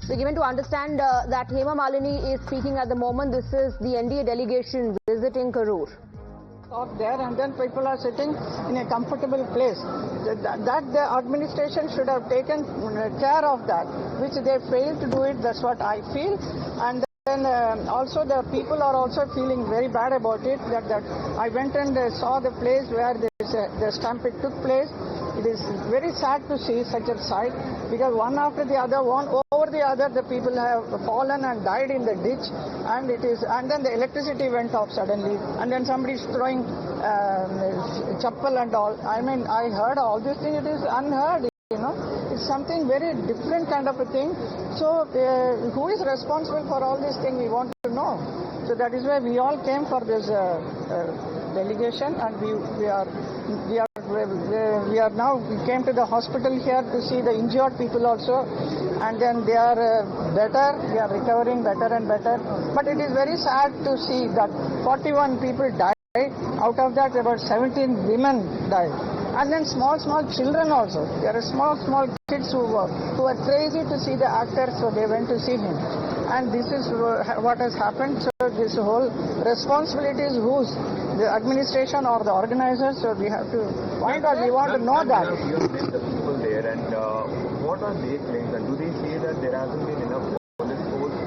So given to understand that Hema Malini is speaking at the moment, this is the NDA delegation visiting Karur. Up there, and then people are sitting in a comfortable place. That the administration should have taken care of that, which they failed to do it. That's what I feel. And then also the people are also feeling very bad about it. That I went and saw the place where the stampede took place. It is very sad to see such a sight, because one after the other, one over the other, the people have fallen and died in the ditch, and then the electricity went off suddenly, and then somebody is throwing chappal and all. I mean, I heard all these things. It is unheard. It's something very different kind of a thing. So who is responsible for all these things? We want to know. So that is why we all came for this delegation, and we came to the hospital here to see the injured people also, and then they are better. They are recovering better and better. But it is very sad to see that 41 people died. Out of that, about 17 women died. And then small children also. There are small kids who are crazy to see the actor, so they went to see him. And this is what has happened. So this whole responsibility is whose? The administration or the organizers? So we have to find out. We want to know that. You have met the people there, and what are their claims? And do they say that there hasn't been enough police force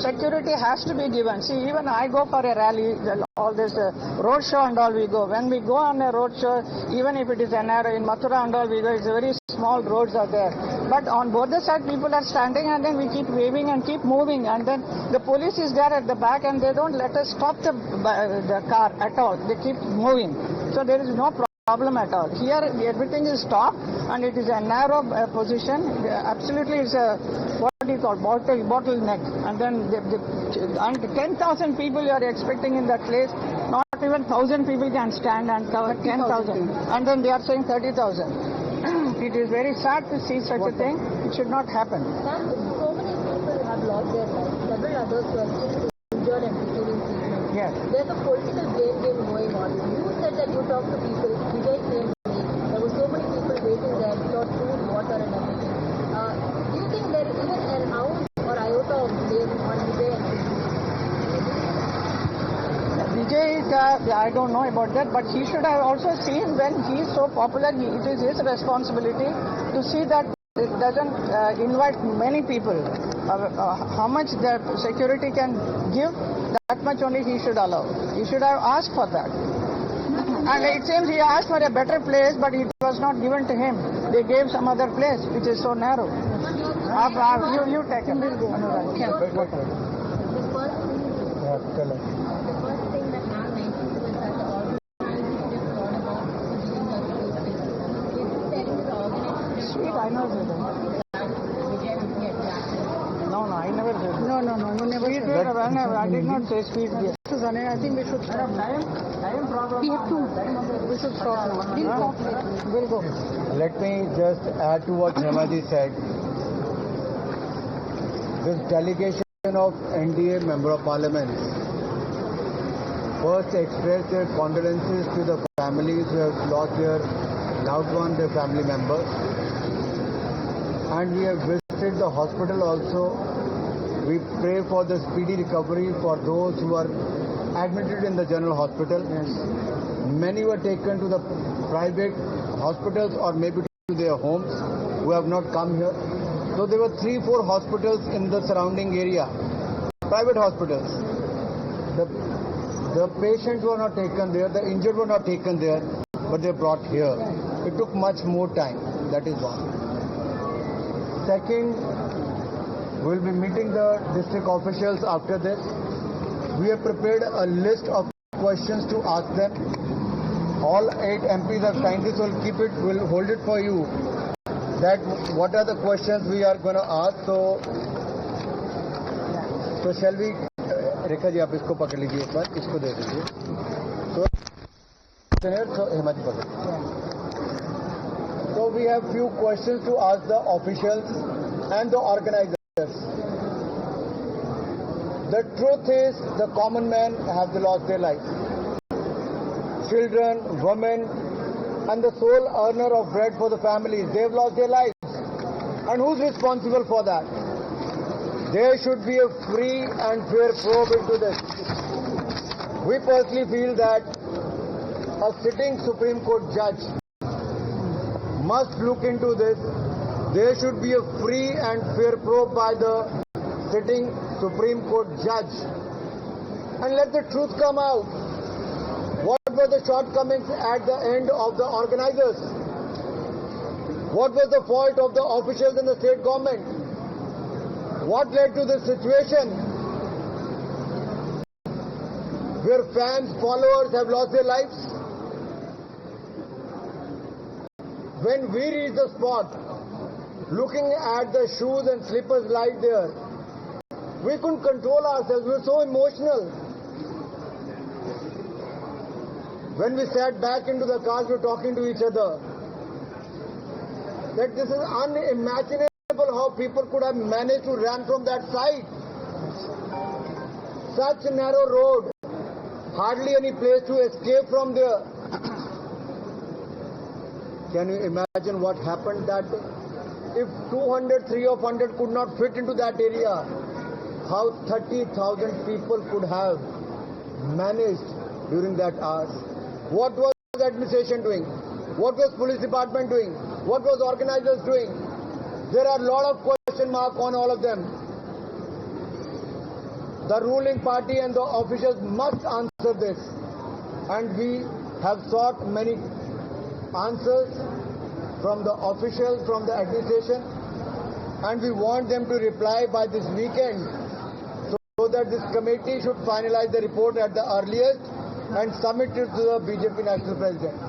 security has to be given. See, even I go for a rally, all this road show and all we go. When we go on a road show, even if it is in Mathura and all we go, it's very small roads are there. But on both the sides, people are standing, and then we keep waving and keep moving, and then the police is there at the back, and they don't let us stop the car at all. They keep moving. So there is no problem at all. Here everything is stopped, and it is a narrow position. Absolutely, it's a what do you call bottleneck. And then 10,000 people you are expecting in that place. Not even 1,000 people can stand, and 10,000. And then they are saying 30,000. It is very sad to see such a thing. It should not happen. So many people have lost their lives. Several others were still injured and receiving treatment. Yes. There's a political blame game going on. You said that you talked to people. Vijay claimed there were so many people waiting there without food, water, and everything. Do you think there is even an ounce or iota of blame on Vijay and Vijay, I don't know about that, but he should have also seen when he is so popular, it is his responsibility to see that it doesn't invite many people. How much the security can give, that much only he should allow. He should have asked for that. And it seems he asked for a better place, but it was not given to him. They gave some other place, which is so narrow. You take it. Tell us. The first thing that Ma'am mentioned was that the organization is not about giving justice. Is this telling the organization? Sweet, I know that. No, I never said that. No, you never said that. I did not say sweet. I think we should stop. Time problem. We have to. We should stop now. We'll go. Let me just add to what Hemaji said. This delegation of NDA Member of Parliament first expressed their condolences to the families who have lost their loved one, their family members. And we have visited the hospital also. We pray for the speedy recovery for those who are admitted in the general hospital. Yes. Many were taken to the private hospitals or maybe to their homes who have not come here. So there were 3-4 hospitals in the surrounding area, private hospitals. The patients were not taken there, the injured were not taken there, but they brought here. It took much more time. That is one. Second, we will be meeting the district officials after this. We have prepared a list of questions to ask them. All 8 MPs have signed this. We'll hold it for you. That what are the questions we are going to ask. So shall we? Rekha ji आप इसको पकड़ लीजिए एक बार, इसको दे दीजिए. So Hemaji पकड़. So we have few questions to ask the officials and the organizers. The truth is, the common man have lost their lives. Children, women, and the sole earner of bread for the families, they've lost their lives. And who's responsible for that? There should be a free and fair probe into this. We personally feel that a sitting Supreme Court judge must look into this. There should be a free and fair probe by the sitting Supreme Court judge. And let the truth come out. What were the shortcomings at the end of the organizers? What was the fault of the officials in the state government? What led to this situation where fans, followers have lost their lives? When we reached the spot, looking at the shoes and slippers lying there, we couldn't control ourselves. We were so emotional. When we sat back into the cars, we were talking to each other that this is unimaginable how people could have managed to run from that side. Such a narrow road, hardly any place to escape from there. Can you imagine what happened that day? If 200, 300 could not fit into that area, how 30,000 people could have managed during that hour? What was the administration doing? What was police department doing? What was organizers doing? There are a lot of question marks on all of them. The ruling party and the officials must answer this. And we have sought many answers from the officials, from the administration, and we want them to reply by this weekend so that this committee should finalize the report at the earliest and submit it to the BJP National President.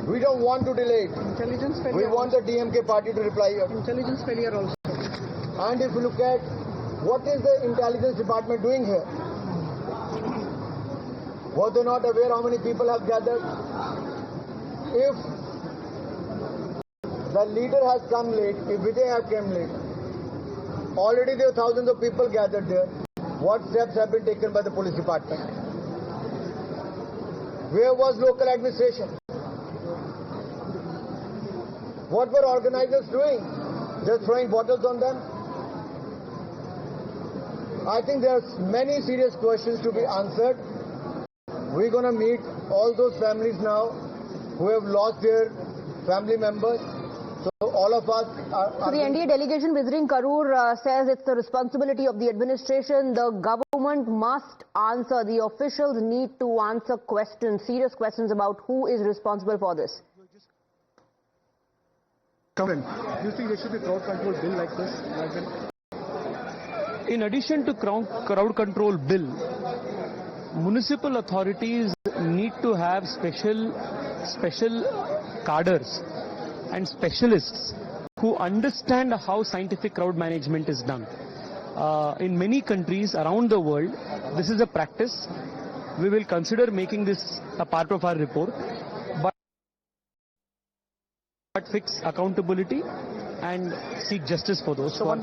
We don't want to delay it. Intelligence failure. We want the DMK party to reply. Intelligence failure also. And if you look at what is the intelligence department doing here? Were they not aware how many people have gathered? If the leader has come late, if Vijay has come late, already there are thousands of people gathered there. What steps have been taken by the police department? Where was local administration? What were organizers doing? Just throwing bottles on them? I think there are many serious questions to be answered. We're going to meet all those families now who have lost their family members. So all of us are... So the NDA delegation visiting Karur says it's the responsibility of the administration. The government must answer. The officials need to answer questions, serious questions about who is responsible for this. Come in. Do you think there should be crowd control bill like this? In addition to crowd control bill, municipal authorities need to have special cadres and specialists who understand how scientific crowd management is done. In many countries around the world, this is a practice. We will consider making this a part of our report, but fix accountability and seek justice for those who are...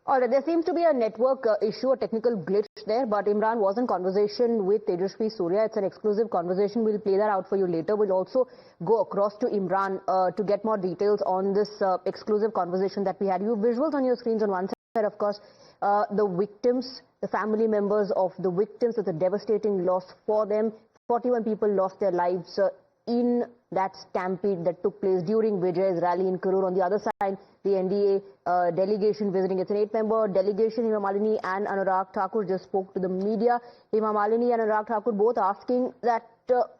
All right, there seems to be a network issue, a technical glitch there, but Imran was in conversation with Tejasvi Surya. It's an exclusive conversation. We'll play that out for you later. We'll also go across to Imran to get more details on this exclusive conversation that we had. You have visuals on your screens on one side, of course, the victims, the family members of the victims. It's a devastating loss for them. 41 people lost their lives in that stampede that took place during Vijay's rally in Karur. On the other side, the NDA delegation visiting. It's an 8-member delegation. Hema Malini and Anurag Thakur just spoke to the media. Hema Malini and Anurag Thakur both asking that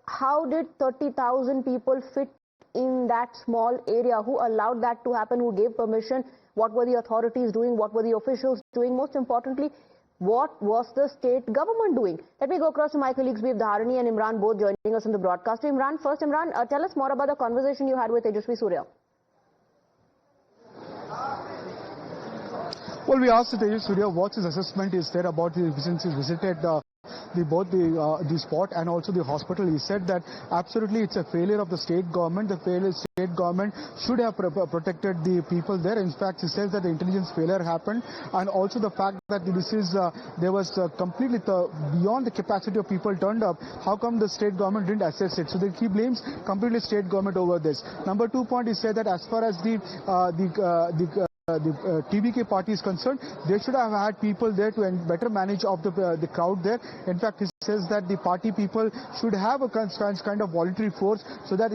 how did 30,000 people fit in that small area? Who allowed that to happen? Who gave permission? What were the authorities doing? What were the officials doing? Most importantly, what was the state government doing? Let me go across to my colleagues, Dharani and Imran, both joining us in the broadcast. Imran, first, Imran, tell us more about the conversation you had with Tejasvi Surya. Well, we asked Tejasvi Surya what his assessment is there about the since he visited both the spot and also the hospital. He said that absolutely it's a failure of the state government, the state state government should have protected the people there. In fact, he says that the intelligence failure happened, and also the fact that this is there was completely beyond the capacity of people turned up. How come the state government didn't assess it? So he blames completely state government over this. Number 2 point, he said that as far as the TVK party is concerned, they should have had people there to better manage of the crowd there. In fact, he says that the party people should have a kind of voluntary force, so that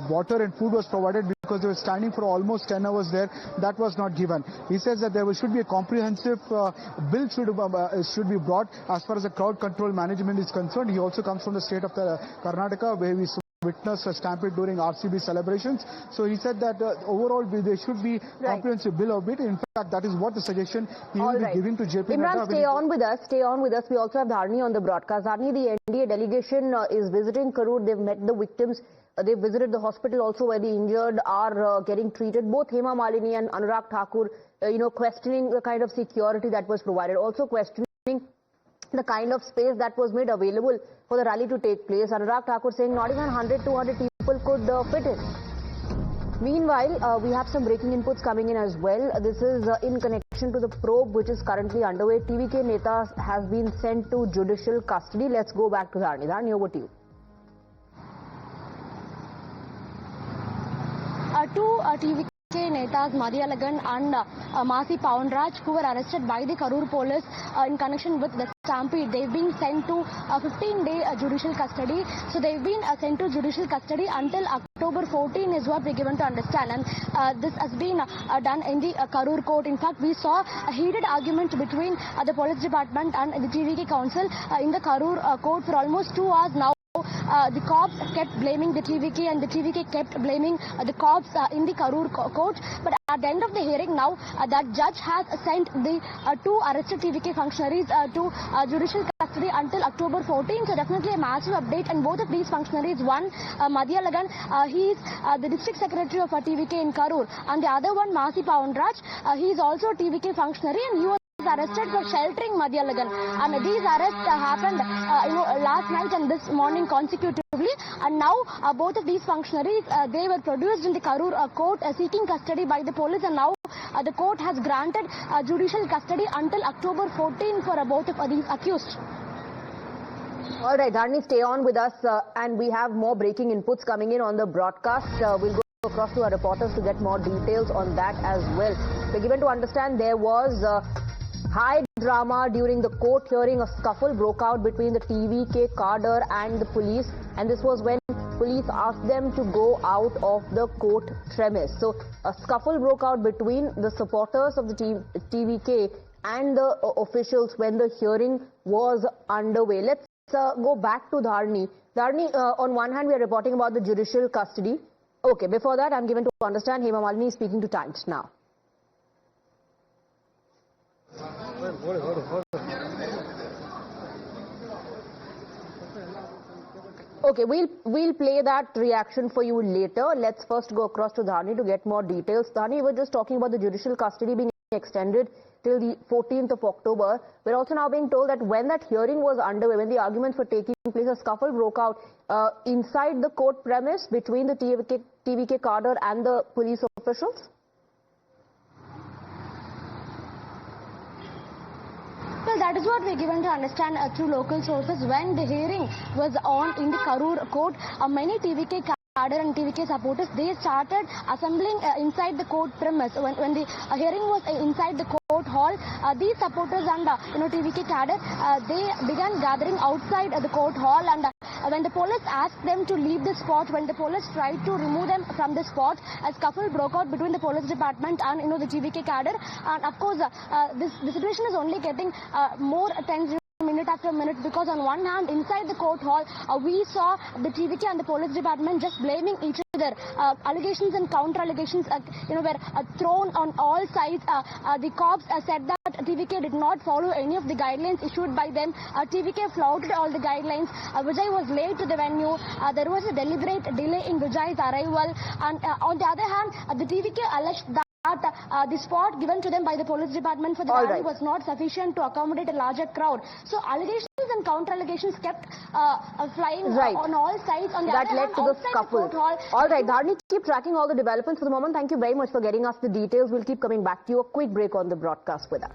water and food was provided, because they were standing for almost 10 hours there. That was not given. He says that there should be a comprehensive bill should be brought as far as the crowd control management is concerned. He also comes from the state of Karnataka, where we witnessed a stampede during RCB celebrations. So he said that overall there should be comprehensive bill of it. In fact, that is what the suggestion he will be giving to JP Imran, stay on with us. Stay on with us. We also have Dharni on the broadcast. Dharni, the NDA delegation is visiting Karur. They've met the victims. They visited the hospital also where the injured are getting treated. Both Hema Malini and Anurag Thakur, questioning the kind of security that was provided. Also questioning the kind of space that was made available for the rally to take place. Anurag Thakur saying not even 100, 200 people could fit in. Meanwhile, we have some breaking inputs coming in as well. This is in connection to the probe which is currently underway. TVK Neta has been sent to judicial custody. Let's go back to Dharni. Dharni, over to you. Two TVK Netas, Madhyalagan and Masi Pawanraj, who were arrested by the Karur police in connection with the stampede. They've been sent to 15-day judicial custody. So they've been sent to judicial custody until October 14 is what we're given to understand. And this has been done in the Karur court. In fact, we saw a heated argument between the police department and the TVK council in the Karur court for almost 2 hours now. The cops kept blaming the TVK and the TVK kept blaming the cops in the Karur court. But at the end of the hearing now, that judge has sent the two arrested TVK functionaries to judicial custody until October 14. So definitely a massive update. And both of these functionaries, one Madhyalagan, he is the district secretary of TVK in Karur, and the other one Masi Pawanraj, he is also a TVK functionary, and he was arrested for sheltering Madhyalagan. And these arrests happened last night and this morning consecutively, and now both of these functionaries they were produced in the Karur court seeking custody by the police, and now the court has granted judicial custody until October 14 for both of these accused. All right, Dharni, stay on with us, and we have more breaking inputs coming in on the broadcast. We'll go across to our reporters to get more details on that as well. We're given to understand there was high drama during the court hearing. A scuffle broke out between the TVK cadre and the police, and this was when police asked them to go out of the court premise. So a scuffle broke out between the supporters of the TVK and the officials when the hearing was underway. Let's go back to Dharni. Dharni, on one hand we are reporting about the judicial custody. Okay, before that I'm given to understand Hema Malini is speaking to Times Now. Okay, we'll play that reaction for you later. Let's first go across to Dharni to get more details. Dharni, we were just talking about the judicial custody being extended till the 14th of October. We're also now being told that when that hearing was underway, when the arguments were taking place, a scuffle broke out inside the court premise between the TVK cadre and the police officials. Well, that is what we're given to understand through local sources. When the hearing was on in the Karur court, many TVK cadre and TVK supporters, they started assembling inside the court premise. When the hearing was inside the court hall, these supporters and TVK cadre, they began gathering outside the court hall, and when the police asked them to leave the spot, when the police tried to remove them from the spot, a scuffle broke out between the police department and the TVK cadre. And of course, the situation is only getting more tense minute after minute, because on one hand inside the court hall we saw the TVK and the police department just blaming each other. Allegations and counter allegations were thrown on all sides. The cops said that TVK did not follow any of the guidelines issued by them. TVK flouted all the guidelines. Vijay was late to the venue. There was a deliberate delay in Vijay's arrival, and on the other hand the TVK alleged that the spot given to them by the police department for the rally was not sufficient to accommodate a larger crowd. So allegations and and counter allegations kept flying Right. on all sides. On the That other led hand, to the outside scuffle. court hall, All right, Dharni, keep tracking all the developments for the moment. Thank you very much for getting us the details. We'll keep coming back to you. A quick break on the broadcast with that.